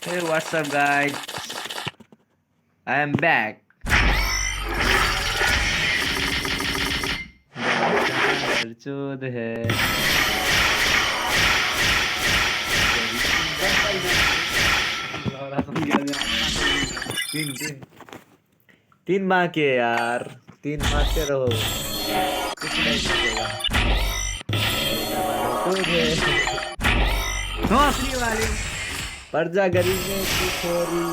Hey, what's up, guys? I am back. चोद है तीन तीन तीन माँ के यार, तीन मारते रहो, कुछ नहीं छूटेगा। चोद है हौसली वाली, पर जा गरीब में की छोरी।